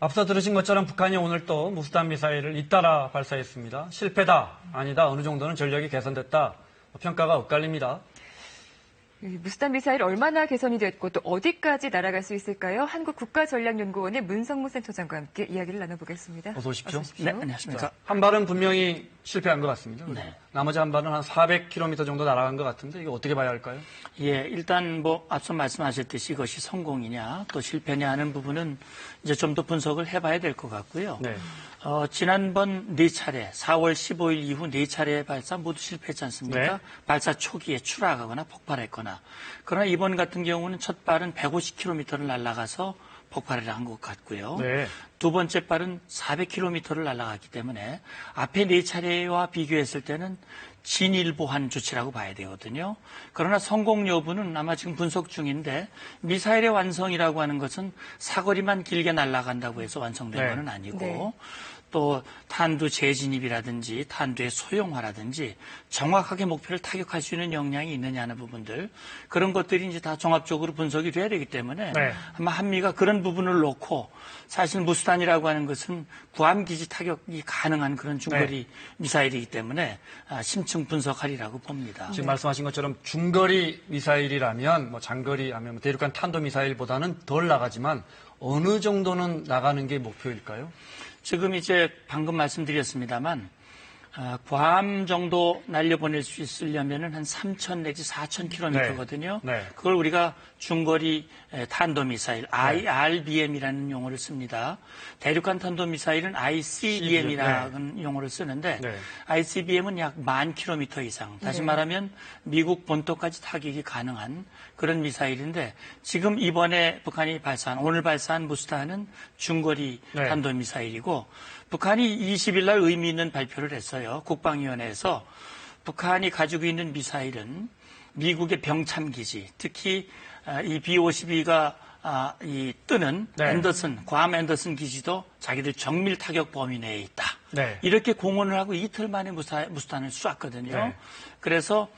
앞서 들으신 것처럼 북한이 오늘 또 무스탄 미사일을 잇따라 발사했습니다. 실패다, 아니다, 어느 정도는 전력이 개선됐다. 평가가 엇갈립니다. 무스탄 미사일 얼마나 개선이 됐고 또 어디까지 날아갈 수 있을까요? 한국국가전략연구원의 문성무 센터장과 함께 이야기를 나눠보겠습니다. 어서 오십시오. 네, 안녕하십니까. 한 발은 분명히 실패한 것 같습니다. 네. 나머지 한 발은 한 400km 정도 날아간 것 같은데 이거 어떻게 봐야 할까요? 예, 일단 앞서 말씀하셨듯이 이것이 성공이냐 또 실패냐 하는 부분은 이제 좀 더 분석을 해봐야 될 것 같고요. 네. 지난번 4차례, 4월 15일 이후 4차례 발사 모두 실패했지 않습니까? 네. 발사 초기에 추락하거나 폭발했거나. 그러나 이번 같은 경우는 첫 발은 150km를 날아가서 폭발을 한 것 같고요. 네. 두 번째 발은 400km를 날아갔기 때문에 앞에 4차례와 비교했을 때는 진일보한 조치라고 봐야 되거든요. 그러나 성공 여부는 아마 지금 분석 중인데 미사일의 완성이라고 하는 것은 사거리만 길게 날아간다고 해서 완성된 네. 것은 아니고 네. 또 탄두 재진입이라든지 탄두의 소형화라든지 정확하게 목표를 타격할 수 있는 역량이 있느냐 하는 부분들 그런 것들이 이제 다 종합적으로 분석이 돼야 되기 때문에 네. 아마 한미가 그런 부분을 놓고 사실 무스탄이라고 하는 것은 구함기지 타격이 가능한 그런 중거리 미사일이기 때문에 심층 분석하리라고 봅니다. 지금 말씀하신 것처럼 중거리 미사일이라면 뭐 장거리 하면 뭐 대륙간 탄도 미사일보다는 덜 나가지만 어느 정도는 나가는 게 목표일까요? 지금 이제 방금 말씀드렸습니다만 괌 정도 날려보낼 수 있으려면은 한 3,000 내지 4,000km거든요. 네. 그걸 우리가 중거리 탄도미사일 IRBM이라는 용어를 씁니다. 대륙간 탄도미사일은 ICBM이라는 용어를 쓰는데 네. ICBM은 약 10,000km 이상. 다시 말하면 미국 본토까지 타격이 가능한 그런 미사일인데 지금 이번에 북한이 오늘 발사한 무스탄은 중거리 네. 탄도미사일이고 북한이 20일 날 의미 있는 발표를 했어요. 국방위원회에서 북한이 가지고 있는 미사일은 미국의 병참기지, 특히 이 B-52가 뜨는 네. 괌 앤더슨 기지도 자기들 정밀 타격 범위 내에 있다. 네. 이렇게 공언을 하고 이틀 만에 무스탄을 쐈거든요. 네. 그래서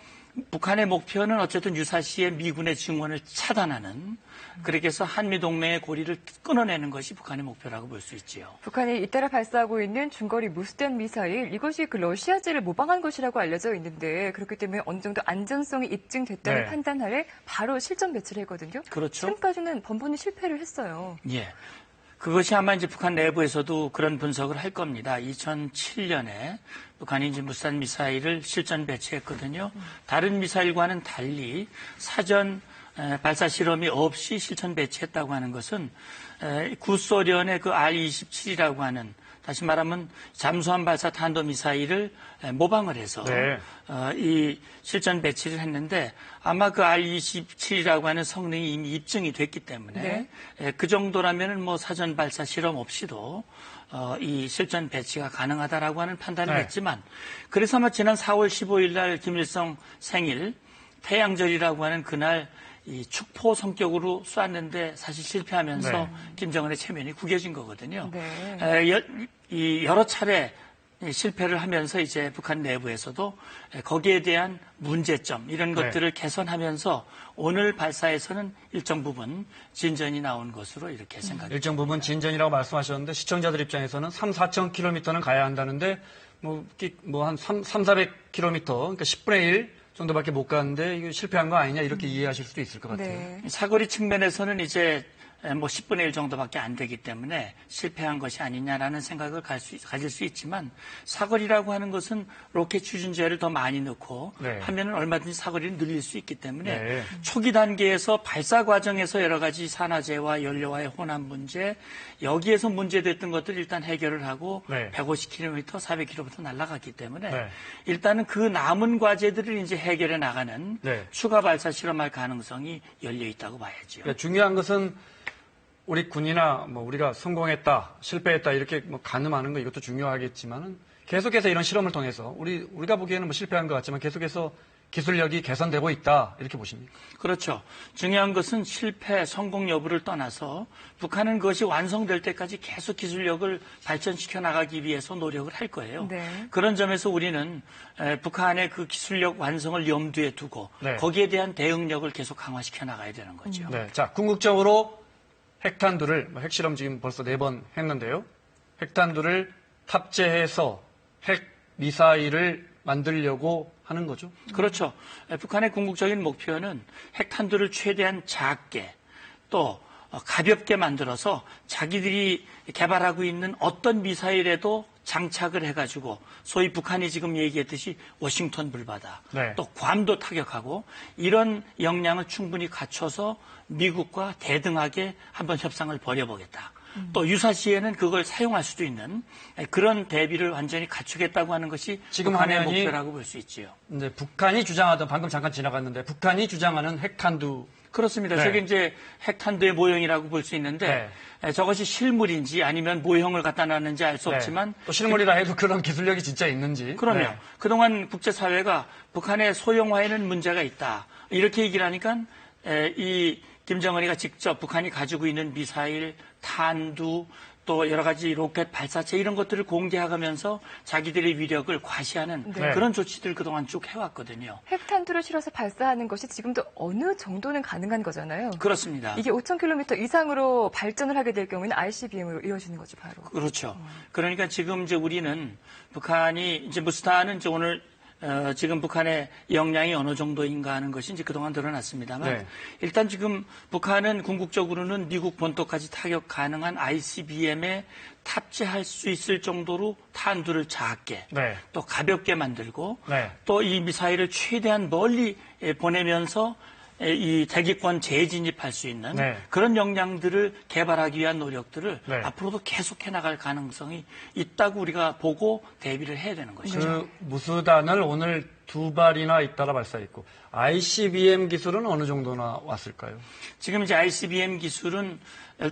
북한의 목표는 어쨌든 유사시에 미군의 증원을 차단하는 그렇게 해서 한미동맹의 고리를 끊어내는 것이 북한의 목표라고 볼 수 있지요. 북한이 잇따라 발사하고 있는 중거리 무스탄 미사일, 이것이 그 러시아제를 모방한 것이라고 알려져 있는데 그렇기 때문에 어느 정도 안전성이 입증됐다는 네. 판단하에 바로 실전 배치를 했거든요. 그렇죠. 지금까지는 번번이 실패를 했어요. 예. 그것이 아마 이제 북한 내부에서도 그런 분석을 할 겁니다. 2007년에 북한이 이제 무스탄 미사일을 실전 배치했거든요. 다른 미사일과는 달리 사전 발사 실험이 없이 실전 배치했다고 하는 것은 구소련의 그 R-27이라고 하는 다시 말하면 잠수함 발사 탄도 미사일을 모방을 해서 네. 이 실전 배치를 했는데 아마 그 R-27이라고 하는 성능이 이미 입증이 됐기 때문에 그 정도라면은 뭐 사전 발사 실험 없이도 이 실전 배치가 가능하다라고 하는 판단을 네. 했지만 그래서 아마 지난 4월 15일 날 김일성 생일 태양절이라고 하는 그날 이 축포 성격으로 쐈는데 사실 실패하면서 네. 김정은의 체면이 구겨진 거거든요. 네. 여러 차례 실패를 하면서 이제 북한 내부에서도 거기에 대한 문제점 이런 네. 것들을 개선하면서 오늘 발사에서는 일정 부분 진전이 나온 것으로 이렇게 생각합니다. 일정 부분 진전이라고 말씀하셨는데 시청자들 입장에서는 3,4,000km는 가야 한다는데 한 3,400km 그러니까 10분의 1 정도밖에 못 가는데 이거 실패한 거 아니냐 이렇게 이해하실 수도 있을 것 같아요. 네. 사거리 측면에서는 이제 뭐 10분의 1 정도밖에 안 되기 때문에 실패한 것이 아니냐라는 생각을 가질 수 있지만 사거리라고 하는 것은 로켓 추진제를 더 많이 넣고 네. 하면은 얼마든지 사거리를 늘릴 수 있기 때문에 네. 초기 단계에서 발사 과정에서 여러 가지 산화제와 연료와의 혼합 문제 여기에서 문제됐던 것들 일단 해결을 하고 네. 150km, 400km 날아갔기 때문에 네. 일단은 그 남은 과제들을 이제 해결해 나가는 네. 추가 발사 실험할 가능성이 열려 있다고 봐야죠. 그러니까 중요한 것은 우리 군이나 뭐 우리가 성공했다, 실패했다 이렇게 뭐 가늠하는 거 이것도 중요하겠지만은 계속해서 이런 실험을 통해서 우리가 보기에는 뭐 실패한 것 같지만 계속해서 기술력이 개선되고 있다 이렇게 보십니까? 그렇죠. 중요한 것은 실패, 성공 여부를 떠나서 북한은 그것이 완성될 때까지 계속 기술력을 발전시켜 나가기 위해서 노력을 할 거예요. 네. 그런 점에서 우리는 북한의 그 기술력 완성을 염두에 두고 네. 거기에 대한 대응력을 계속 강화시켜 나가야 되는 거죠. 네. 자, 궁극적으로 핵탄두를 핵실험 지금 벌써 4번 했는데요. 핵탄두를 탑재해서 핵 미사일을 만들려고 하는 거죠. 그렇죠. 북한의 궁극적인 목표는 핵탄두를 최대한 작게 또 가볍게 만들어서 자기들이 개발하고 있는 어떤 미사일에도 장착을 해가지고 소위 북한이 지금 얘기했듯이 워싱턴 불바다 네. 또 괌도 타격하고 이런 역량을 충분히 갖춰서 미국과 대등하게 한번 협상을 벌여보겠다. 또 유사시에는 그걸 사용할 수도 있는 그런 대비를 완전히 갖추겠다고 하는 것이 지금 북한의 화면이 목표라고 볼 수 있지요. 이제 북한이 주장하던 방금 잠깐 지나갔는데 북한이 주장하는 핵탄두 그렇습니다. 네. 저게 이제 핵탄두의 모형이라고 볼 수 있는데 저것이 실물인지 아니면 모형을 갖다 놨는지 알 수 없지만 또 실물이라 해도 그런 기술력이 진짜 있는지. 그럼요. 네. 그동안 국제사회가 북한의 소형화에는 문제가 있다. 이렇게 얘기를 하니까 이 김정은이가 직접 북한이 가지고 있는 미사일, 탄두, 또 여러 가지 로켓 발사체 이런 것들을 공개하면서 자기들의 위력을 과시하는 네. 그런 조치들 그동안 쭉 해왔거든요. 핵탄두를 실어서 발사하는 것이 지금도 어느 정도는 가능한 거잖아요. 그렇습니다. 이게 5,000km 이상으로 발전을 하게 될 경우에는 ICBM으로 이루어지는 거죠, 바로. 그렇죠. 그러니까 지금 이제 우리는 북한이 이제 무스타는 이제 오늘 지금 북한의 역량이 어느 정도인가 하는 것이 이제 그동안 드러났습니다만 네. 일단 지금 북한은 궁극적으로는 미국 본토까지 타격 가능한 ICBM에 탑재할 수 있을 정도로 탄두를 작게 네. 또 가볍게 만들고 네. 또 이 미사일을 최대한 멀리 보내면서 이 대기권 재진입할 수 있는 네. 그런 역량들을 개발하기 위한 노력들을 네. 앞으로도 계속해 나갈 가능성이 있다고 우리가 보고 대비를 해야 되는 것이죠. 그 무수단을 오늘 2발이나 잇따라 발사했고 ICBM 기술은 어느 정도나 왔을까요? 지금 이제 ICBM 기술은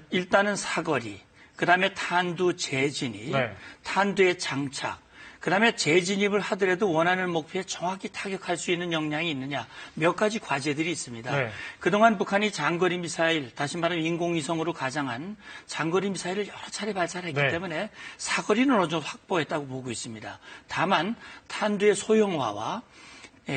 일단은 사거리, 그다음에 탄두 재진입, 네. 탄두의 장착, 그다음에 재진입을 하더라도 원하는 목표에 정확히 타격할 수 있는 역량이 있느냐 몇 가지 과제들이 있습니다. 네. 그동안 북한이 장거리 미사일, 다시 말하면 인공위성으로 가장한 장거리 미사일을 여러 차례 발사를 했기 네. 때문에 사거리는 어느 정도 확보했다고 보고 있습니다. 다만 탄두의 소형화와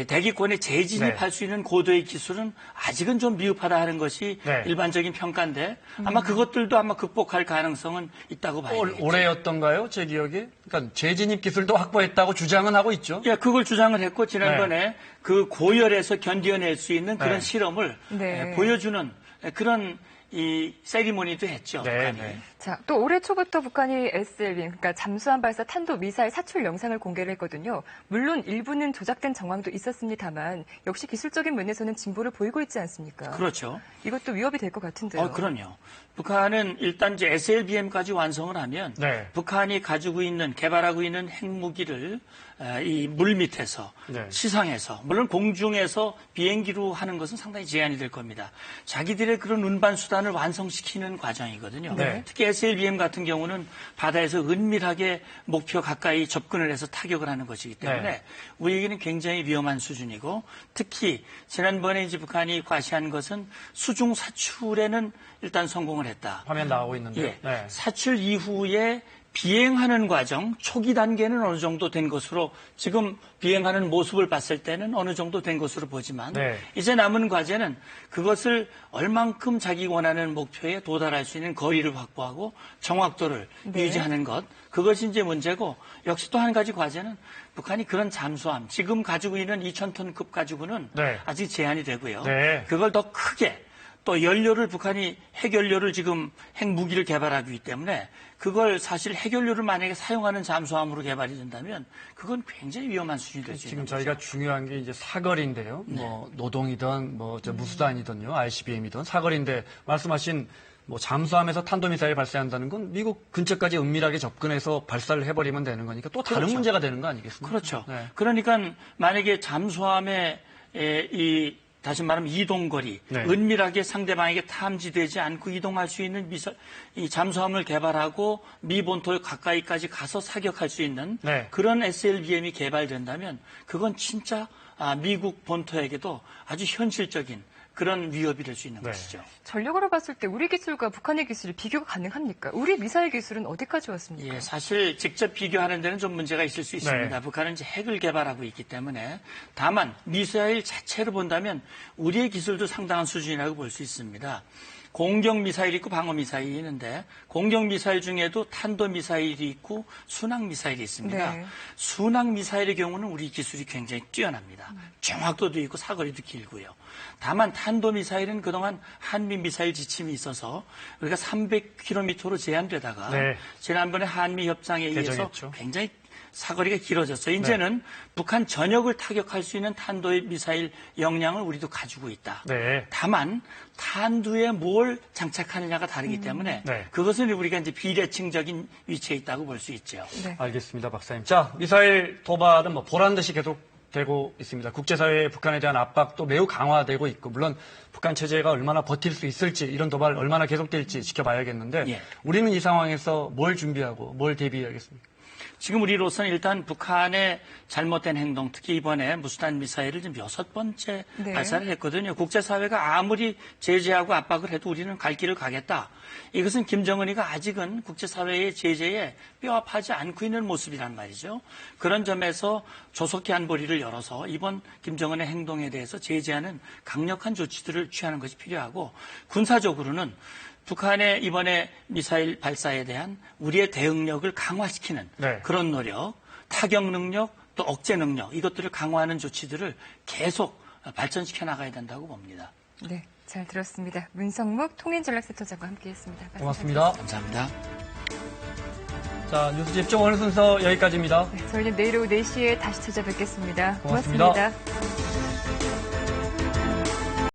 대기권에 재진입할 네. 수 있는 고도의 기술은 아직은 좀 미흡하다 하는 것이 네. 일반적인 평가인데 아마 그것들도 아마 극복할 가능성은 있다고 봐야 되겠죠. 올해였던가요? 제 기억에? 그러니까 재진입 기술도 확보했다고 주장은 하고 있죠. 예, 그걸 주장을 했고 지난번에 그 고열에서 견뎌낼 수 있는 그런 네. 실험을 네. 보여주는 그런 이 세리머니도 했죠. 네, 북한이. 네. 자, 또 올해 초부터 북한이 SLBM, 그러니까 잠수함 발사 탄도 미사일 사출 영상을 공개를 했거든요. 물론 일부는 조작된 정황도 있었습니다만 역시 기술적인 면에서는 진보를 보이고 있지 않습니까? 그렇죠. 이것도 위협이 될 것 같은데요. 그럼요. 북한은 일단 이제 SLBM까지 완성을 하면 네. 북한이 가지고 있는 개발하고 있는 핵무기를 이 물 밑에서 네. 시상해서 물론 공중에서 비행기로 하는 것은 상당히 제한이 될 겁니다. 자기들의 그런 운반 수단을 완성시키는 과정이거든요. 네. 특히 SLBM 같은 경우는 바다에서 은밀하게 목표 가까이 접근을 해서 타격을 하는 것이기 때문에 네. 우리에게는 굉장히 위험한 수준이고 특히 지난번에 이제 북한이 과시한 것은 수중 사출에는 일단 성공을 했다. 화면 나오고 있는데요. 예. 네. 사출 이후에 비행하는 과정, 초기 단계는 어느 정도 된 것으로 지금 비행하는 모습을 봤을 때는 어느 정도 된 것으로 보지만 네. 이제 남은 과제는 그것을 얼만큼 자기 원하는 목표에 도달할 수 있는 거리를 확보하고 정확도를 네. 유지하는 것 그것이 이제 문제고 역시 또 한 가지 과제는 북한이 그런 잠수함 지금 가지고 있는 2,000톤급 가지고는 네. 아직 제한이 되고요. 네. 그걸 더 크게 또 연료를 북한이 핵연료를 지금 핵무기를 개발하기 때문에 그걸 사실 핵연료를 만약에 사용하는 잠수함으로 개발이 된다면 그건 굉장히 위험한 수준이 될 수 지금 있는 저희가 거죠. 중요한 게 이제 사거리인데요. 네. 뭐 노동이든 무수단이든요, ICBM이든 사거리인데 말씀하신 뭐 잠수함에서 탄도미사일 발사한다는 건 미국 근처까지 은밀하게 접근해서 발사를 해버리면 되는 거니까 또 다른 그렇죠. 문제가 되는 거 아니겠습니까? 그렇죠. 네. 그러니까 만약에 잠수함에 이 다시 말하면 이동거리, 네. 은밀하게 상대방에게 탐지되지 않고 이동할 수 있는 이 잠수함을 개발하고 미 본토 가까이까지 가서 사격할 수 있는 네. 그런 SLBM이 개발된다면 그건 진짜 미국 본토에게도 아주 현실적인 그런 위협이 될 수 있는 네. 것이죠. 전력으로 봤을 때 우리 기술과 북한의 기술이 비교가 가능합니까? 우리 미사일 기술은 어디까지 왔습니까? 예, 사실 직접 비교하는 데는 좀 문제가 있을 수 있습니다. 네. 북한은 이제 핵을 개발하고 있기 때문에 다만 미사일 자체로 본다면 우리의 기술도 상당한 수준이라고 볼 수 있습니다. 공격 미사일이 있고 방어 미사일이 있는데 공격 미사일 중에도 탄도 미사일이 있고 순항 미사일이 있습니다. 네. 순항 미사일의 경우는 우리 기술이 굉장히 뛰어납니다. 정확도도 있고 사거리도 길고요. 다만 탄도 미사일은 그동안 한미 미사일 지침이 있어서 우리가 300km로 제한되다가 네. 지난번에 한미 협상에 의해서 개정했죠. 굉장히 사거리가 길어졌어요. 이제는 북한 전역을 타격할 수 있는 탄도의 미사일 역량을 우리도 가지고 있다. 네. 다만 탄두에 뭘 장착하느냐가 다르기 때문에 네. 그것은 우리가 이제 비례층적인 위치에 있다고 볼 수 있죠. 네. 알겠습니다, 박사님. 자, 미사일 도발은 뭐 보란 듯이 계속되고 있습니다. 국제사회의 북한에 대한 압박도 매우 강화되고 있고, 물론 북한 체제가 얼마나 버틸 수 있을지, 이런 도발 얼마나 계속될지 지켜봐야겠는데, 예. 우리는 이 상황에서 뭘 준비하고 뭘 대비해야겠습니까? 지금 우리로서는 일단 북한의 잘못된 행동, 특히 이번에 무수단 미사일을 지금 6번째 네. 발사를 했거든요. 국제사회가 아무리 제재하고 압박을 해도 우리는 갈 길을 가겠다. 이것은 김정은이가 아직은 국제사회의 제재에 뼈아파지 않고 있는 모습이란 말이죠. 그런 점에서 조속히 안보리를 열어서 이번 김정은의 행동에 대해서 제재하는 강력한 조치들을 취하는 것이 필요하고, 군사적으로는 북한의 이번에 미사일 발사에 대한 우리의 대응력을 강화시키는 네. 그런 노력, 타격 능력, 또 억제 능력, 이것들을 강화하는 조치들을 계속 발전시켜 나가야 된다고 봅니다. 네, 잘 들었습니다. 문성묵 통일전략센터장과 함께했습니다. 고맙습니다. 감사합니다. 자, 뉴스 집중 오늘 순서 여기까지입니다. 네, 저희는 내일 오후 4시에 다시 찾아뵙겠습니다. 고맙습니다. 고맙습니다.